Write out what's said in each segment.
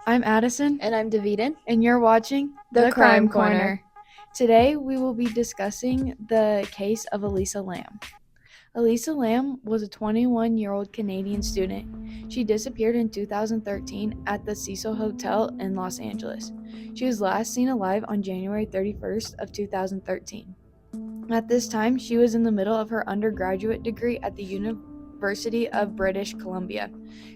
I'm Addison, And I'm Daviden. and you're watching The Crime Corner. Today, we will be discussing the case of Elisa Lam. Elisa Lam was a 21-year-old Canadian student. She disappeared in 2013 at the Cecil Hotel in Los Angeles. She was last seen alive on January 31st of 2013. At this time, she was in the middle of her undergraduate degree at the University of British Columbia.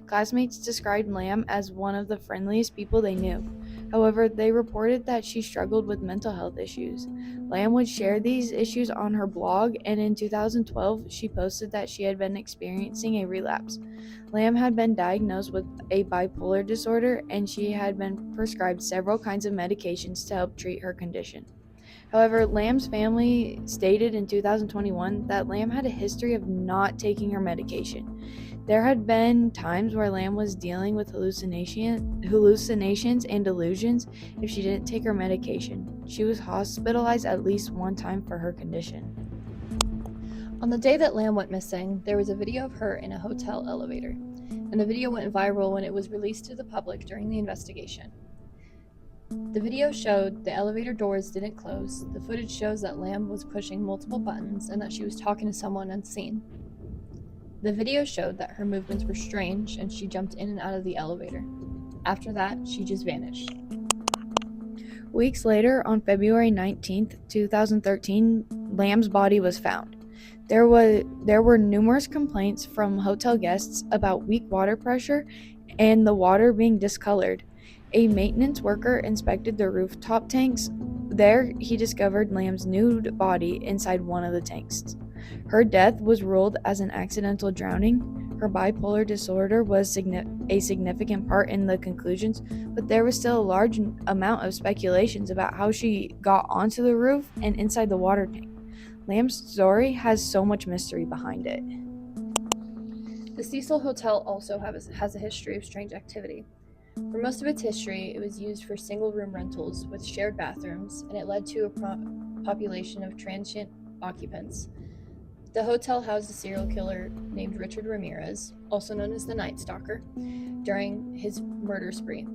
Classmates described Lam as one of the friendliest people they knew. However, they reported that she struggled with mental health issues. Lam would share these issues on her blog, and in 2012, she posted that she had been experiencing a relapse. Lam had been diagnosed with a bipolar disorder, and she had been prescribed several kinds of medications to help treat her condition. However, Lam's family stated in 2021 that Lam had a history of not taking her medication. There had been times where Lam was dealing with hallucinations and delusions if she didn't take her medication. She was hospitalized at least one time for her condition. On the day that Lam went missing, there was a video of her in a hotel elevator, and the video went viral when it was released to the public during the investigation. The video showed the elevator doors didn't close. The footage shows that Lam was pushing multiple buttons and that she was talking to someone unseen. The video showed that her movements were strange and she jumped in and out of the elevator. After that, she just vanished. Weeks later, on February 19th, 2013, Lam's body was found. There were numerous complaints from hotel guests about weak water pressure and the water being discolored. A maintenance worker inspected the rooftop tanks. There, he discovered Lam's nude body inside one of the tanks. Her death was ruled as an accidental drowning. Her bipolar disorder was a significant part in the conclusions, but there was still a large amount of speculations about how she got onto the roof and inside the water tank. Lam's story has so much mystery behind it. The Cecil Hotel also has a history of strange activity. For most of its history, it was used for single-room rentals with shared bathrooms, and it led to a population of transient occupants. The hotel housed a serial killer named Richard Ramirez, also known as the Night Stalker, during his murder spree.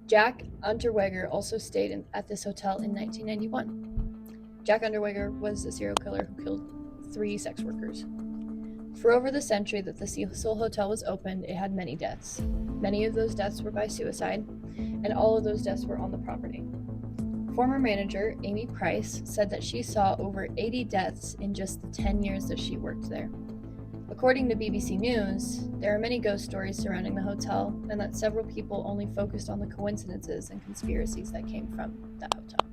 Jack Unterweger also stayed at this hotel in 1991. Jack Unterweger was a serial killer who killed 3 sex workers. For over the century that the Cecil Hotel was opened, it had many deaths. Many of those deaths were by suicide, and all of those deaths were on the property. Former manager Amy Price said that she saw over 80 deaths in just the 10 years that she worked there. According to BBC News, there are many ghost stories surrounding the hotel, and that several people only focused on the coincidences and conspiracies that came from that hotel.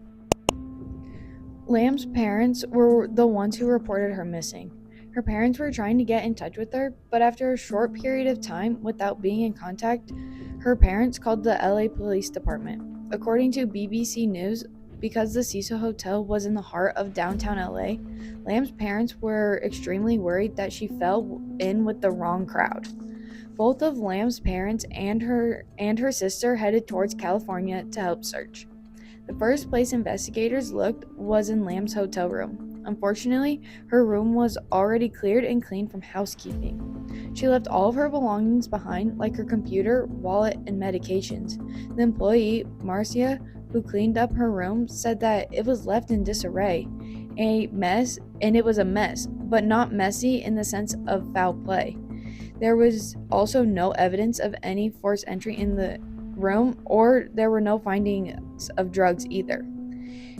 Lam's parents were the ones who reported her missing. Her parents were trying to get in touch with her, but after a short period of time without being in contact, her parents called the LA Police Department. According to BBC News, because the Cecil Hotel was in the heart of downtown LA, Lam's parents were extremely worried that she fell in with the wrong crowd. Both of Lam's parents and her sister headed towards California to help search. The first place investigators looked was in Lam's hotel room. Unfortunately, her room was already cleared and cleaned from housekeeping. She left all of her belongings behind, like her computer, wallet, and medications. The employee, Marcia, who cleaned up her room, said that it was left in disarray, a mess, and it was a mess, but not messy in the sense of foul play. There was also no evidence of any forced entry in the room, or there were no findings of drugs either.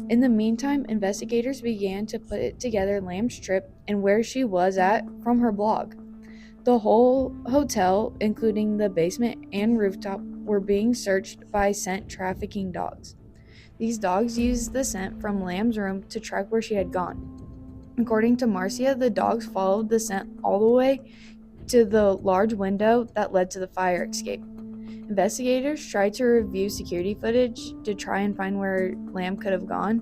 In the meantime, investigators began to put together Lam's trip and where she was at from her blog. The whole hotel, including the basement and rooftop, were being searched by scent trafficking dogs. These dogs used the scent from Lam's room to track where she had gone. According to Marcia, the dogs followed the scent all the way to the large window that led to the fire escape. Investigators tried to review security footage to try and find where Lam could have gone.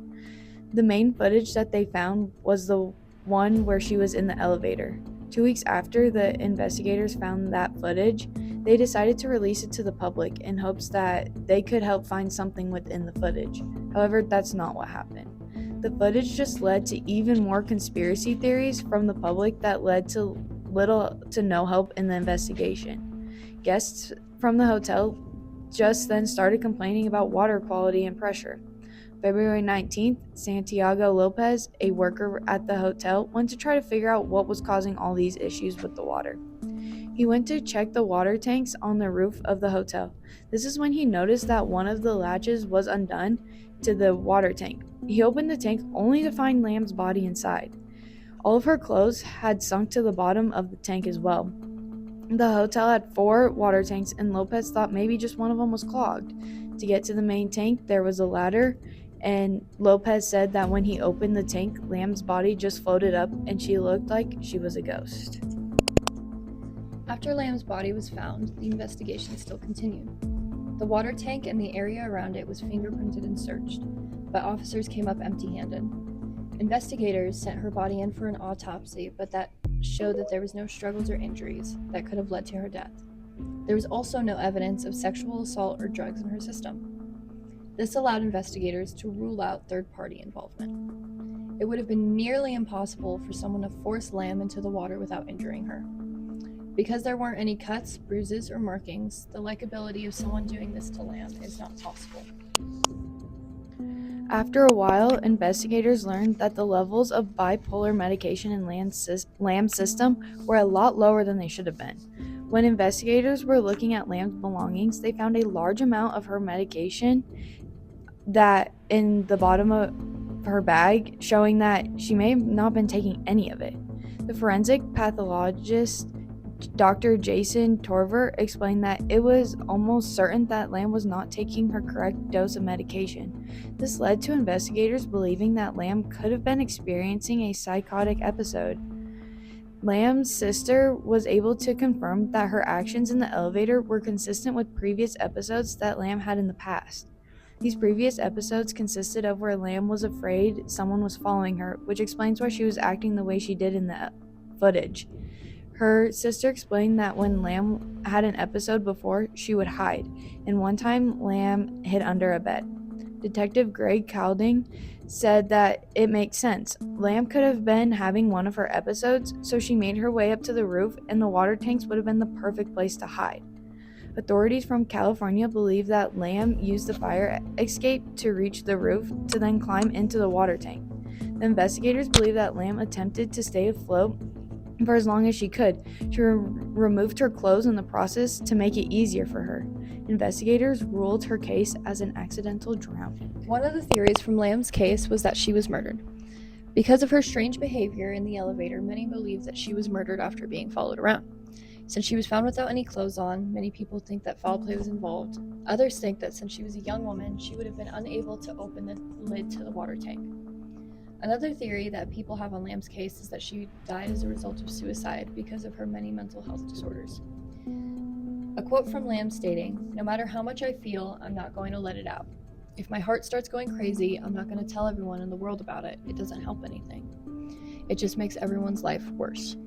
The main footage that they found was the one where she was in the elevator. 2 weeks after the investigators found that footage, they decided to release it to the public in hopes that they could help find something within the footage. However, that's not what happened. The footage just led to even more conspiracy theories from the public that led to little to no help in the investigation. Guests from the hotel just then started complaining about water quality and pressure. February 19th, Santiago Lopez, a worker at the hotel, went to try to figure out what was causing all these issues with the water. He went to check the water tanks on the roof of the hotel. This is when he noticed that one of the latches was undone to the water tank. He opened the tank only to find Lam's body inside. All of her clothes had sunk to the bottom of the tank as well. The hotel had 4 water tanks, and Lopez thought maybe just one of them was clogged. To get to the main tank, there was a ladder, and Lopez said that when he opened the tank, Lam's body just floated up and she looked like she was a ghost. After Lamb's body was found, the investigation still continued. The water tank and the area around it was fingerprinted and searched, but officers came up empty-handed. Investigators sent her body in for an autopsy, but that showed that there was no struggles or injuries that could have led to her death. There was also no evidence of sexual assault or drugs in her system. This allowed investigators to rule out third-party involvement. It would have been nearly impossible for someone to force Lam into the water without injuring her. Because there weren't any cuts, bruises, or markings, the likability of someone doing this to Lam is not possible. After a while, investigators learned that the levels of bipolar medication in Lamb's system were a lot lower than they should have been. When investigators were looking at Lamb's belongings, they found a large amount of her medication that in the bottom of her bag, showing that she may have not been taking any of it. The forensic pathologist Dr. Jason Torver explained that it was almost certain that Lam was not taking her correct dose of medication. This led to investigators believing that Lam could have been experiencing a psychotic episode. Lam's sister was able to confirm that her actions in the elevator were consistent with previous episodes that Lam had in the past. These previous episodes consisted of where Lam was afraid someone was following her, which explains why she was acting the way she did in the footage. Her sister explained that when Lam had an episode before, she would hide, and one time Lam hid under a bed. Detective Greg Calding said that it makes sense. Lam could have been having one of her episodes, so she made her way up to the roof, and the water tanks would have been the perfect place to hide. Authorities from California believe that Lam used the fire escape to reach the roof to then climb into the water tank. The investigators believe that Lam attempted to stay afloat for as long as she could. She removed her clothes in the process to make it easier for her. Investigators ruled her case as an accidental drowning. One of the theories from Lamb's case was that she was murdered. Because of her strange behavior in the elevator, many believe that she was murdered after being followed around. Since she was found without any clothes on, many people think that foul play was involved. Others think that since she was a young woman, she would have been unable to open the lid to the water tank. Another theory that people have on Lamb's case is that she died as a result of suicide because of her many mental health disorders. A quote from Lam stating, "No matter how much I feel, I'm not going to let it out. If my heart starts going crazy, I'm not going to tell everyone in the world about it. It doesn't help anything. It just makes everyone's life worse."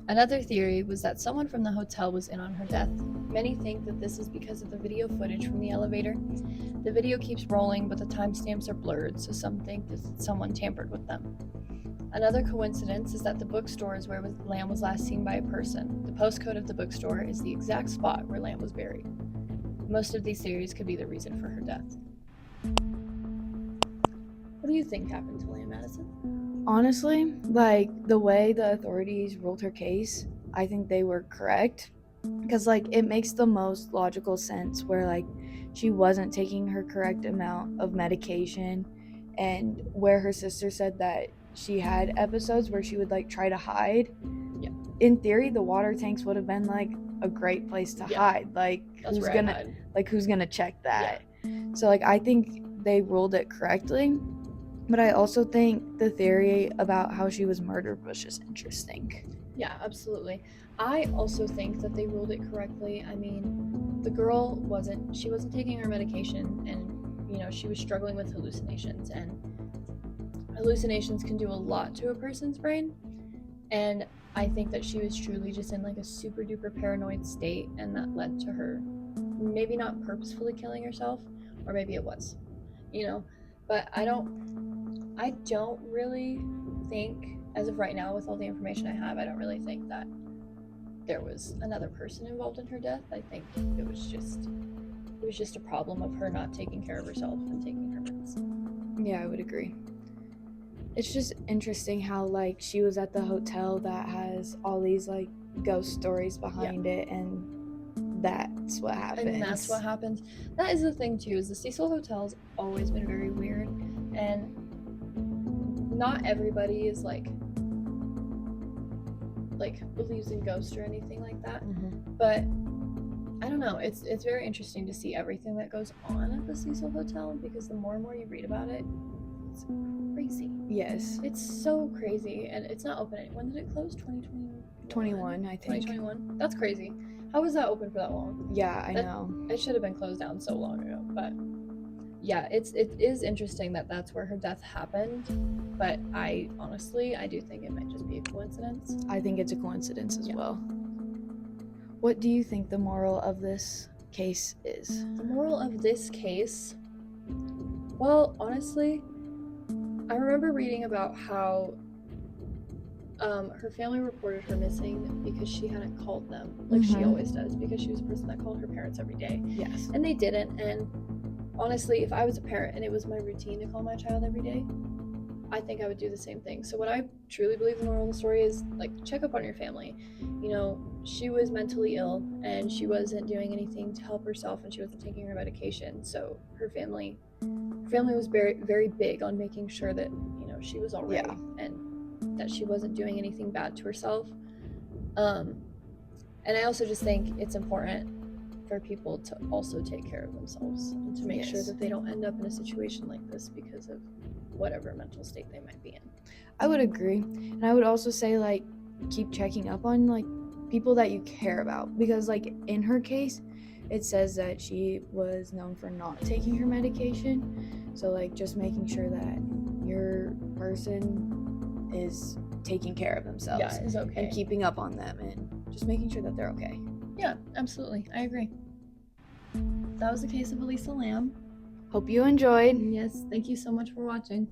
Another theory was that someone from the hotel was in on her death. Many think that this is because of the video footage from the elevator. The video keeps rolling, but the timestamps are blurred, so some think that someone tampered with them. Another coincidence is that the bookstore is where Lam was last seen by a person. The postcode of the bookstore is the exact spot where Lam was buried. Most of these theories could be the reason for her death. What do you think happened to Lam, Madison? Honestly, the way the authorities ruled her case, I think they were correct. Because, it makes the most logical sense where, she wasn't taking her correct amount of medication, and where her sister said that she had episodes where she would, try to hide. Yeah. In theory, the water tanks would have been, a great place to hide. Who's gonna check that? Yeah. So, I think they ruled it correctly. But I also think the theory about how she was murdered was just interesting. Yeah, absolutely. I also think that they ruled it correctly. I mean, the girl wasn't taking her medication, and, she was struggling with hallucinations, and hallucinations can do a lot to a person's brain. And I think that she was truly just in a super duper paranoid state, and that led to her maybe not purposefully killing herself, or maybe it was, but I don't really think, as of right now, with all the information I have, I don't really think that there was another person involved in her death. I think it was just it was just a problem of her not taking care of herself and taking her meds. Yeah, I would agree. It's just interesting how like she was at the hotel that has all these like ghost stories behind it, and that's what happens. And that's what happens. That is the thing too, is the Cecil Hotel's always been very weird, and not everybody is like believes in ghosts or anything like that. But I don't know, it's very interesting to see everything that goes on at the Cecil Hotel, because the more and more you read about it, it's crazy. Yes. It's so crazy, and it's not open. When did it close? 2021, I think. 2021. That's crazy. How was that open for that long? Yeah, I know. It should have been closed down so long ago. But yeah, it is interesting that that's where her death happened. But I do think it might just be a coincidence. I think it's a coincidence as well. What do you think the moral of this case is? The moral of this case, well, honestly, I remember reading about how her family reported her missing because she hadn't called them like she always does, because she was a person that called her parents every day. Yes. And they didn't. And honestly, if I was a parent and it was my routine to call my child every day, I think I would do the same thing. So what I truly believe the moral of the story is, like, check up on your family. You know, she was mentally ill and she wasn't doing anything to help herself, and she wasn't taking her medication. So her family was very, very big on making sure that, you know, she was all right and that she wasn't doing anything bad to herself. And I also just think it's important for people to also take care of themselves and to make sure that they don't end up in a situation like this because of whatever mental state they might be in. I would agree. And I would also say, like, keep checking up on like people that you care about, because like in her case it says that she was known for not taking her medication. So like just making sure that your person is taking care of themselves is okay, and keeping up on them and just making sure that they're okay. Yeah, absolutely. I agree. That was the case of Elisa Lam. Hope you enjoyed. Yes, thank you so much for watching.